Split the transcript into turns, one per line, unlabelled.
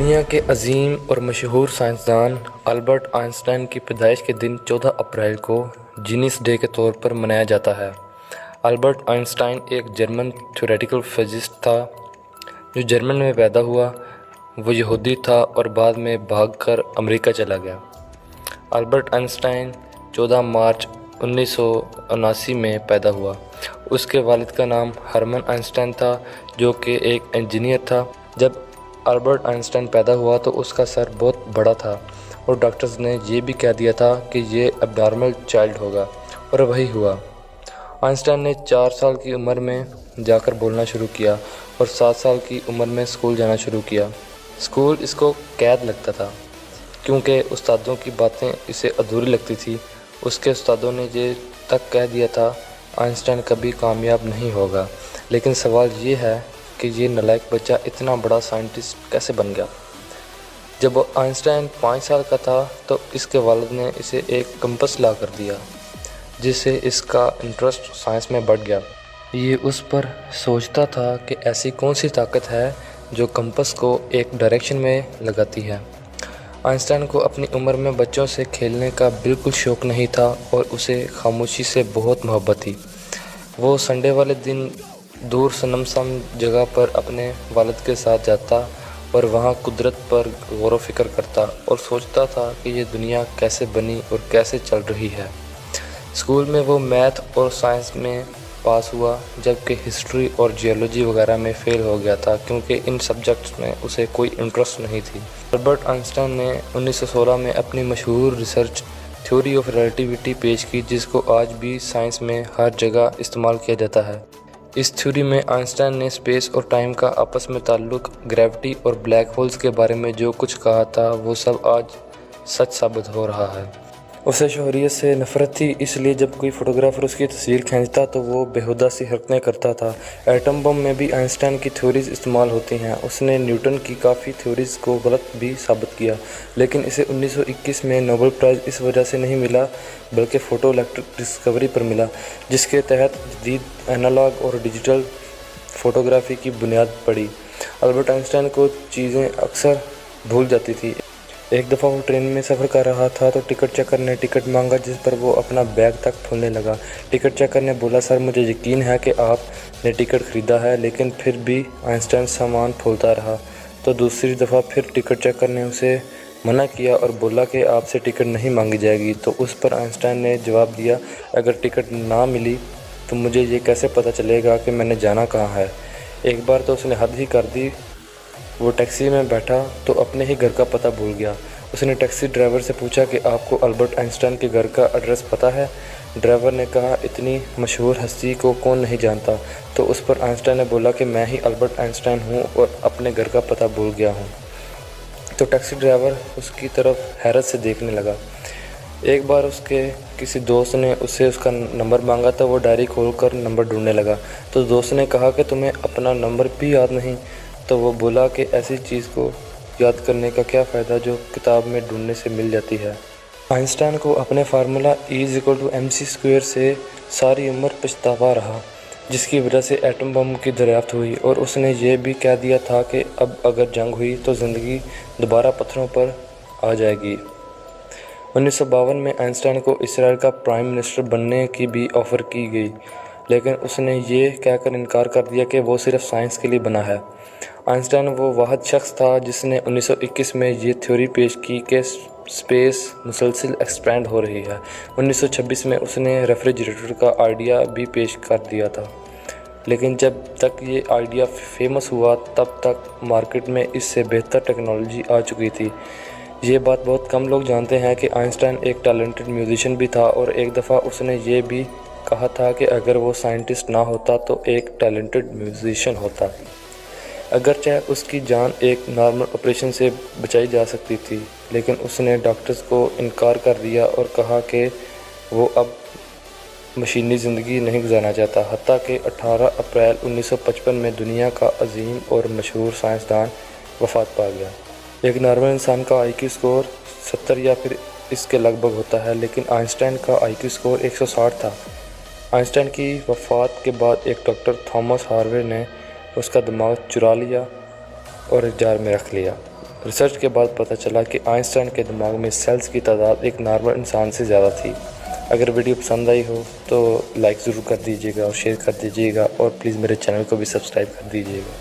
دنیا کے عظیم اور مشہور سائنسدان البرٹ آئنسٹائن کی پیدائش کے دن 14 اپریل کو جینیس ڈے کے طور پر منایا جاتا ہے۔ البرٹ آئنسٹائن ایک جرمن تھیوریٹیکل فزسسٹ تھا جو جرمن میں پیدا ہوا۔ وہ یہودی تھا اور بعد میں بھاگ کر امریکہ چلا گیا۔ البرٹ آئنسٹائن 14 مارچ 1979 میں پیدا ہوا۔ اس کے والد کا نام ہرمن آئنسٹائن تھا جو کہ ایک انجینئر تھا۔ جب البرٹ آئنسٹائن پیدا ہوا تو اس کا سر بہت بڑا تھا اور ڈاکٹرز نے یہ بھی کہہ دیا تھا کہ یہ اب نارمل چائلڈ ہوگا، اور وہی ہوا۔ آئنسٹائن نے 4 سال کی عمر میں جا کر بولنا شروع کیا اور 7 سال کی عمر میں اسکول جانا شروع کیا۔ اسکول اس کو قید لگتا تھا کیونکہ استادوں کی باتیں اسے ادھوری لگتی تھی۔ اس کے استادوں نے یہ تک کہہ دیا تھا آئنسٹائن کبھی کامیاب نہیں ہوگا، لیکن سوال یہ ہے کہ یہ نالائق بچہ اتنا بڑا سائنٹسٹ کیسے بن گیا۔ جب آئنسٹائن 5 سال کا تھا تو اس کے والد نے اسے ایک کمپس لا کر دیا، جس سے اس کا انٹرسٹ سائنس میں بڑھ گیا۔ یہ اس پر سوچتا تھا کہ ایسی کون سی طاقت ہے جو کمپس کو ایک ڈائریکشن میں لگاتی ہے۔ آئنسٹائن کو اپنی عمر میں بچوں سے کھیلنے کا بالکل شوق نہیں تھا اور اسے خاموشی سے بہت محبت تھی۔ وہ سنڈے والے دن دور سنسان جگہ پر اپنے والد کے ساتھ جاتا اور وہاں قدرت پر غور و فکر کرتا اور سوچتا تھا کہ یہ دنیا کیسے بنی اور کیسے چل رہی ہے۔ اسکول میں وہ میتھ اور سائنس میں پاس ہوا، جبکہ ہسٹری اور جیولوجی وغیرہ میں فیل ہو گیا تھا کیونکہ ان سبجیکٹس میں اسے کوئی انٹرسٹ نہیں تھی۔ البرٹ آئنسٹائن نے 1916 میں اپنی مشہور ریسرچ تھیوری آف ریلیٹیوٹی پیش کی، جس کو آج بھی سائنس میں ہر جگہ استعمال کیا جاتا ہے۔ اس تھیوری میں آئنسٹائن نے اسپیس اور ٹائم کا آپس میں تعلق، گریوٹی اور بلیک ہولز کے بارے میں جو کچھ کہا تھا وہ سب آج سچ ثابت ہو رہا ہے۔ اسے شہریت سے نفرت تھی، اس لیے جب کوئی فوٹوگرافر اس کی تصویر کھینچتا تو وہ بیہودہ سی حرکتیں کرتا تھا۔ ایٹم بم میں بھی آئنسٹائن کی تھیوریز استعمال ہوتی ہیں۔ اس نے نیوٹن کی کافی تھیوریز کو غلط بھی ثابت کیا، لیکن اسے 1921 میں نوبل پرائز اس وجہ سے نہیں ملا بلکہ فوٹو الیکٹرک ڈسکوری پر ملا، جس کے تحت جدید اینالاگ اور ڈیجیٹل فوٹوگرافی کی بنیاد پڑی۔ البرٹ آئنسٹائن کو چیزیں اکثر بھول جاتی تھی۔ ایک دفعہ وہ ٹرین میں سفر کر رہا تھا تو ٹکٹ چیکر نے ٹکٹ مانگا، جس پر وہ اپنا بیگ تک پھولنے لگا۔ ٹکٹ چیکر نے بولا، سر مجھے یقین ہے کہ آپ نے ٹکٹ خریدا ہے، لیکن پھر بھی آئنسٹائن سامان پھولتا رہا۔ تو دوسری دفعہ پھر ٹکٹ چیکر نے اسے منع کیا اور بولا کہ آپ سے ٹکٹ نہیں مانگی جائے گی۔ تو اس پر آئنسٹائن نے جواب دیا، اگر ٹکٹ نہ ملی تو مجھے یہ کیسے پتہ چلے گا کہ میں نے جانا کہاں ہے۔ ایک بار تو اس نے حد ہی کر دی، وہ ٹیکسی میں بیٹھا تو اپنے ہی گھر کا پتہ بھول گیا۔ اس نے ٹیکسی ڈرائیور سے پوچھا کہ آپ کو البرٹ آئنسٹائن کے گھر کا ایڈریس پتہ ہے؟ ڈرائیور نے کہا، اتنی مشہور ہستی کو کون نہیں جانتا؟ تو اس پر آئنسٹائن نے بولا کہ میں ہی البرٹ آئنسٹائن ہوں اور اپنے گھر کا پتہ بھول گیا ہوں۔ تو ٹیکسی ڈرائیور اس کی طرف حیرت سے دیکھنے لگا۔ ایک بار اس کے کسی دوست نے اس سے اس کا نمبر مانگا تو وہ ڈائری کھول کر نمبر ڈھونڈنے لگا۔ تو دوست نے کہا کہ تمہیں اپنا نمبر بھی یاد نہیں؟ تو وہ بولا کہ ایسی چیز کو یاد کرنے کا کیا فائدہ جو کتاب میں ڈھونڈنے سے مل جاتی ہے۔ آئنسٹائن کو اپنے فارمولا E=mc² سے ساری عمر پچھتاوا رہا، جس کی وجہ سے ایٹم بم کی دریافت ہوئی، اور اس نے یہ بھی کہہ دیا تھا کہ اب اگر جنگ ہوئی تو زندگی دوبارہ پتھروں پر آ جائے گی۔ 1952 میں آئنسٹائن کو اسرائیل کا پرائم منسٹر بننے کی بھی آفر کی گئی، لیکن اس نے یہ کہہ کر انکار کر دیا کہ وہ صرف سائنس کے لیے بنا ہے۔ آئنسٹائن وہ واحد شخص تھا جس نے 1921 میں یہ تھیوری پیش کی کہ اسپیس مسلسل ایکسپینڈ ہو رہی ہے۔ 1926 میں اس نے ریفریجریٹر کا آئیڈیا بھی پیش کر دیا تھا، لیکن جب تک یہ آئیڈیا فیمس ہوا تب تک مارکیٹ میں اس سے بہتر ٹیکنالوجی آ چکی تھی۔ یہ بات بہت کم لوگ جانتے ہیں کہ آئنسٹائن ایک ٹیلنٹڈ میوزیشین بھی تھا، اور ایک دفعہ اس نے یہ بھی کہا تھا کہ اگر وہ سائنٹسٹ نہ ہوتا تو ایک ٹیلنٹڈ میوزیشین ہوتا۔ اگرچہ اس کی جان ایک نارمل آپریشن سے بچائی جا سکتی تھی، لیکن اس نے ڈاکٹرز کو انکار کر دیا اور کہا کہ وہ اب مشینی زندگی نہیں گزارنا چاہتا۔ حتیٰ کہ 18 اپریل 1955 میں دنیا کا عظیم اور مشہور سائنسدان وفات پا گیا۔ ایک نارمل انسان کا IQ اسکور 70 یا پھر اس کے لگ بھگ ہوتا ہے، لیکن آئنسٹائن کا IQ اسکور 160 تھا۔ آئنسٹائن کی وفات کے بعد ایک ڈاکٹر تھامس ہاروے نے اس کا دماغ چرا لیا اور ایک جار میں رکھ لیا۔ ریسرچ کے بعد پتہ چلا کہ آئنسٹائن کے دماغ میں سیلز کی تعداد ایک نارمل انسان سے زیادہ تھی۔ اگر ویڈیو پسند آئی ہو تو لائک ضرور کر دیجیے گا اور شیئر کر دیجیے گا، اور پلیز میرے چینل کو بھی سبسکرائب کر دیجیے گا۔